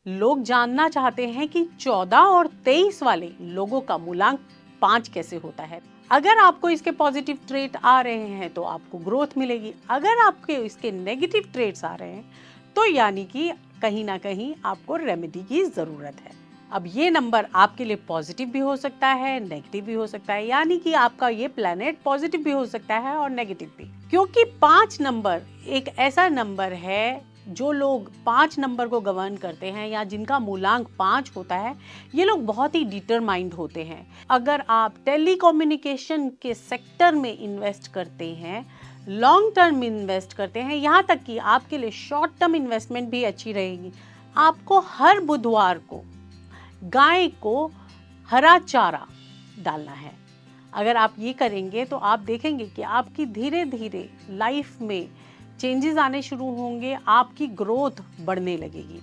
लोग जानना चाहते हैं कि 14 और 23 वाले लोगों का मूलांक 5 कैसे होता है। अगर आपको इसके पॉजिटिव ट्रेट आ रहे हैं तो आपको ग्रोथ मिलेगी, अगर आपके इसके नेगेटिव ट्रेट्स आ रहे हैं तो यानी कि कहीं ना कहीं आपको रेमेडी की जरूरत है। अब ये नंबर आपके लिए पॉजिटिव भी हो सकता है, नेगेटिव भी हो सकता है, यानी कि आपका ये प्लैनेट पॉजिटिव भी हो सकता है और नेगेटिव भी, क्योंकि 5 नंबर एक ऐसा नंबर है जो लोग 5 नंबर को गवर्न करते हैं या जिनका मूलांक 5 होता है, ये लोग बहुत ही डिटरमाइंड होते हैं। अगर आप टेलीकम्युनिकेशन के सेक्टर में इन्वेस्ट करते हैं, लॉन्ग टर्म इन्वेस्ट करते हैं, यहाँ तक कि आपके लिए शॉर्ट टर्म इन्वेस्टमेंट भी अच्छी रहेगी। आपको हर बुधवार को गाय को हरा चारा डालना है। अगर आप ये करेंगे तो आप देखेंगे कि आपकी धीरे धीरे लाइफ में चेंजेस आने शुरू होंगे, आपकी ग्रोथ बढ़ने लगेगी।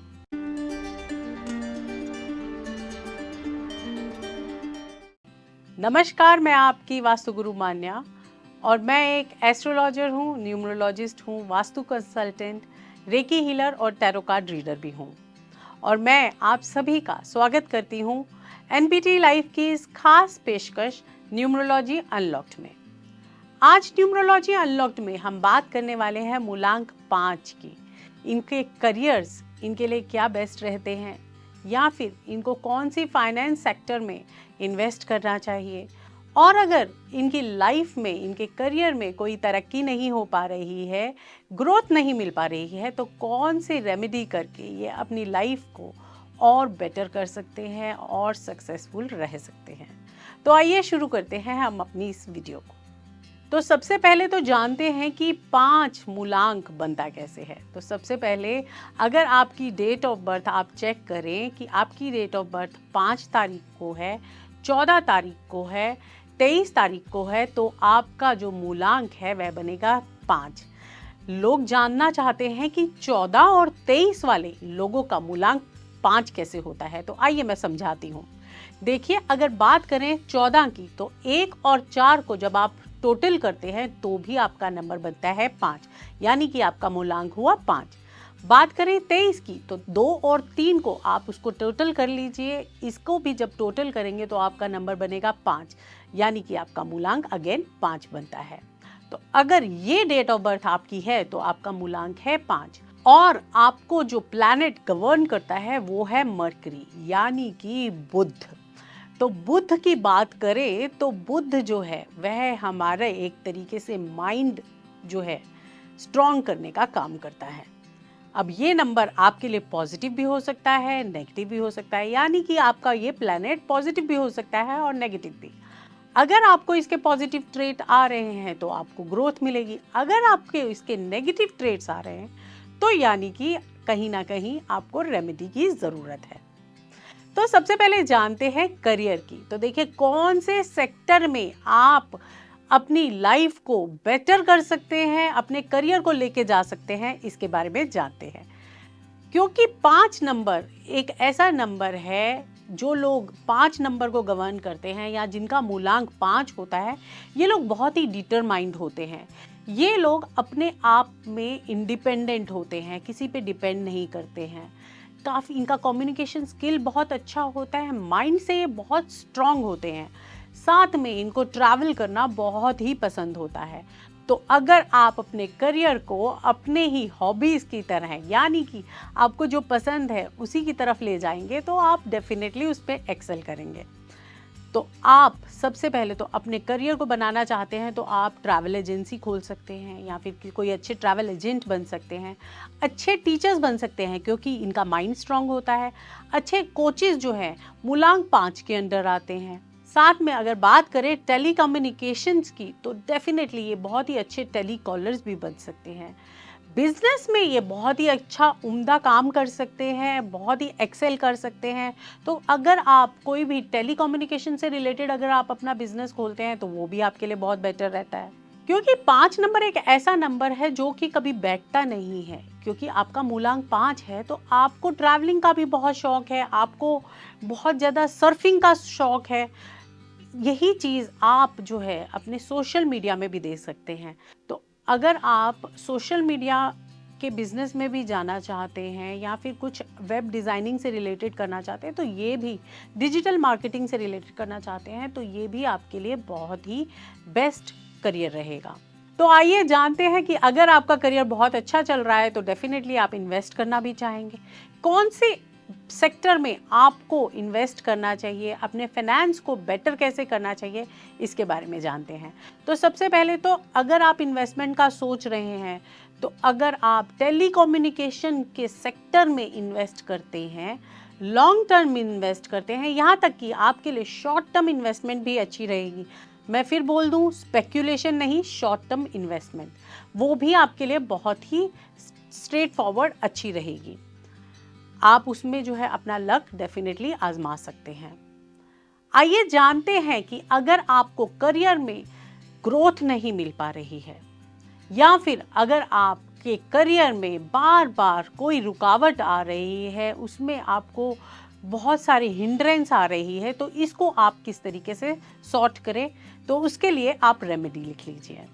नमस्कार, मैं आपकी वास्तु गुरु मान्या और मैं एक एस्ट्रोलॉजर हूँ, न्यूमरोलॉजिस्ट हूँ, वास्तु कंसल्टेंट, रेकी हीलर और टैरो कार्ड रीडर भी हूँ। और मैं आप सभी का स्वागत करती हूँ एनपीटी लाइफ की इस खास पेशकश न्यूमरोलॉजी अनलॉक्ड में। आज न्यूमरोलॉजी अनलॉक्ड में हम बात करने वाले हैं मूलांक 5 की। इनके करियर्स इनके लिए क्या बेस्ट रहते हैं, या फिर इनको कौन सी फाइनेंस सेक्टर में इन्वेस्ट करना चाहिए, और अगर इनकी लाइफ में, इनके करियर में कोई तरक्की नहीं हो पा रही है, ग्रोथ नहीं मिल पा रही है, तो कौन सी रेमेडी करके ये अपनी लाइफ को और बेटर कर सकते हैं और सक्सेसफुल रह सकते हैं। तो आइए शुरू करते हैं हम अपनी इस वीडियो को। तो सबसे पहले तो जानते हैं कि 5 मूलांक बनता कैसे है। तो सबसे पहले अगर आपकी डेट ऑफ बर्थ आप चेक करें कि आपकी डेट ऑफ बर्थ 5 तारीख को है, 14 तारीख को है, 23 तारीख को है, तो आपका जो मूलांक है वह बनेगा 5। लोग जानना चाहते हैं कि 14 और 23 वाले लोगों का मूलांक 5 कैसे होता है। तो आइए मैं समझाती हूँ। देखिए, अगर बात करें 14 की, तो 1 और 4 को जब आप टोटल करते हैं तो भी आपका नंबर बनता है 5, यानी कि आपका मूलांक हुआ 5। बात करें 23 की, तो 2 और 3 को आप उसको टोटल कर लीजिए, इसको भी जब टोटल करेंगे तो आपका नंबर बनेगा 5, यानी कि आपका मूलांक अगेन 5 बनता है। तो अगर ये डेट ऑफ बर्थ आपकी है तो आपका मूलांक है 5, और आपको जो प्लैनेट गवर्न करता है वो है मरकरी, यानी कि बुध। तो बुध की बात करें तो बुध जो है वह हमारे एक तरीके से माइंड जो है स्ट्रॉन्ग करने का काम करता है। अब ये नंबर आपके लिए पॉजिटिव भी हो सकता है, नेगेटिव भी हो सकता है, यानी कि आपका ये प्लैनेट पॉजिटिव भी हो सकता है और नेगेटिव भी। अगर आपको इसके पॉजिटिव ट्रेट आ रहे हैं तो आपको ग्रोथ मिलेगी, अगर आपके इसके नेगेटिव ट्रेट्स आ रहे हैं तो यानी कि कहीं ना कहीं आपको रेमेडी की जरूरत है। तो सबसे पहले जानते हैं करियर की। तो देखिए, कौन से सेक्टर में आप अपनी लाइफ को बेटर कर सकते हैं, अपने करियर को लेके जा सकते हैं, इसके बारे में जानते हैं। क्योंकि 5 नंबर एक ऐसा नंबर है जो लोग 5 नंबर को गवर्न करते हैं या जिनका मूलांक 5 होता है, ये लोग बहुत ही डिटरमाइंड होते हैं। ये लोग अपने आप में इंडिपेंडेंट होते हैं, किसी पे डिपेंड नहीं करते हैं। काफ़ी इनका कम्युनिकेशन स्किल बहुत अच्छा होता है, माइंड से ये बहुत स्ट्रांग होते हैं। साथ में इनको ट्रैवल करना बहुत ही पसंद होता है। तो अगर आप अपने करियर को अपने ही हॉबीज़ की तरह, यानी कि आपको जो पसंद है उसी की तरफ ले जाएंगे, तो आप डेफिनेटली उस पर एक्सेल करेंगे। तो आप सबसे पहले तो अपने करियर को बनाना चाहते हैं तो आप ट्रैवल एजेंसी खोल सकते हैं, या फिर कोई अच्छे ट्रैवल एजेंट बन सकते हैं, अच्छे टीचर्स बन सकते हैं क्योंकि इनका माइंड स्ट्रांग होता है। अच्छे कोचेस जो हैं मूलांक 5 के अंडर आते हैं। साथ में अगर बात करें टेली कम्युनिकेशंस की, तो डेफिनेटली ये बहुत ही अच्छे टेली कॉलर्स भी बन सकते हैं। बिजनेस में ये बहुत ही अच्छा उम्दा काम कर सकते हैं, बहुत ही एक्सेल कर सकते हैं। तो अगर आप कोई भी टेलीकम्युनिकेशन से रिलेटेड अगर आप अपना बिजनेस खोलते हैं तो वो भी आपके लिए बहुत बेटर रहता है, क्योंकि 5 नंबर एक ऐसा नंबर है जो कि कभी बैठता नहीं है। क्योंकि आपका मूलांक 5 है तो आपको ट्रैवलिंग का भी बहुत शौक है, आपको बहुत ज़्यादा सर्फिंग का शौक है। यही चीज़ आप जो है अपने सोशल मीडिया में भी दे सकते हैं। तो अगर आप सोशल मीडिया के बिजनेस में भी जाना चाहते हैं या फिर कुछ वेब डिज़ाइनिंग से रिलेटेड करना चाहते हैं, तो ये भी डिजिटल मार्केटिंग से रिलेटेड करना चाहते हैं, तो ये भी आपके लिए बहुत ही बेस्ट करियर रहेगा। तो आइए जानते हैं कि अगर आपका करियर बहुत अच्छा चल रहा है तो डेफिनेटली आप इन्वेस्ट करना भी चाहेंगे। कौन से सेक्टर में आपको इन्वेस्ट करना चाहिए, अपने फाइनेंस को बेटर कैसे करना चाहिए, इसके बारे में जानते हैं। तो सबसे पहले तो अगर आप इन्वेस्टमेंट का सोच रहे हैं, तो अगर आप टेलीकम्युनिकेशन के सेक्टर में इन्वेस्ट करते हैं, लॉन्ग टर्म इन्वेस्ट करते हैं, यहाँ तक कि आपके लिए शॉर्ट टर्म इन्वेस्टमेंट भी अच्छी रहेगी। मैं फिर बोल दूँ, स्पेक्यूलेशन नहीं, शॉर्ट टर्म इन्वेस्टमेंट, वो भी आपके लिए बहुत ही स्ट्रेट फॉरवर्ड अच्छी रहेगी। आप उसमें जो है अपना लक डेफिनेटली आजमा सकते हैं। आइए जानते हैं कि अगर आपको करियर में ग्रोथ नहीं मिल पा रही है या फिर अगर आपके करियर में बार बार कोई रुकावट आ रही है, उसमें आपको बहुत सारी हिंड्रेंस आ रही है, तो इसको आप किस तरीके से सॉर्ट करें, तो उसके लिए आप रेमेडी लिख लीजिए।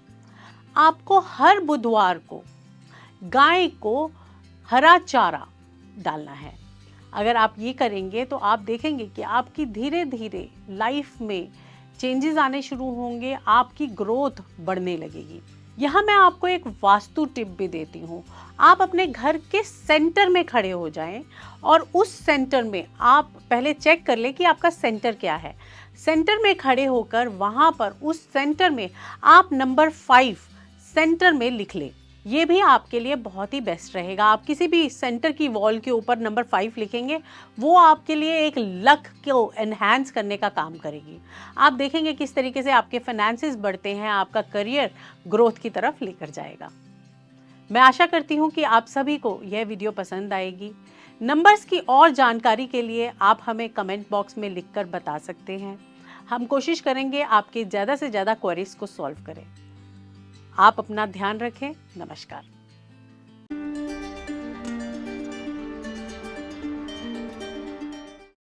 आपको हर बुधवार को गाय को हरा चारा डालना है। अगर आप ये करेंगे तो आप देखेंगे कि आपकी धीरे धीरे लाइफ में चेंजेस आने शुरू होंगे, आपकी ग्रोथ बढ़ने लगेगी। यहाँ मैं आपको एक वास्तु टिप भी देती हूँ। आप अपने घर के सेंटर में खड़े हो जाएं और उस सेंटर में आप पहले चेक कर लें कि आपका सेंटर क्या है। सेंटर में खड़े होकर वहाँ पर उस सेंटर में आप नंबर 5 सेंटर में लिख लें। ये भी आपके लिए बहुत ही बेस्ट रहेगा। आप किसी भी सेंटर की वॉल के ऊपर नंबर 5 लिखेंगे, वो आपके लिए एक लक को एनहांस करने का काम करेगी। आप देखेंगे किस तरीके से आपके फाइनेंसेस बढ़ते हैं, आपका करियर ग्रोथ की तरफ लेकर जाएगा। मैं आशा करती हूँ कि आप सभी को यह वीडियो पसंद आएगी। नंबर्स की और जानकारी के लिए आप हमें कमेंट बॉक्स में लिखकर बता सकते हैं। हम कोशिश करेंगे आपके ज़्यादा से ज़्यादा क्वेरीज को सॉल्व करें। आप अपना ध्यान रखें। नमस्कार।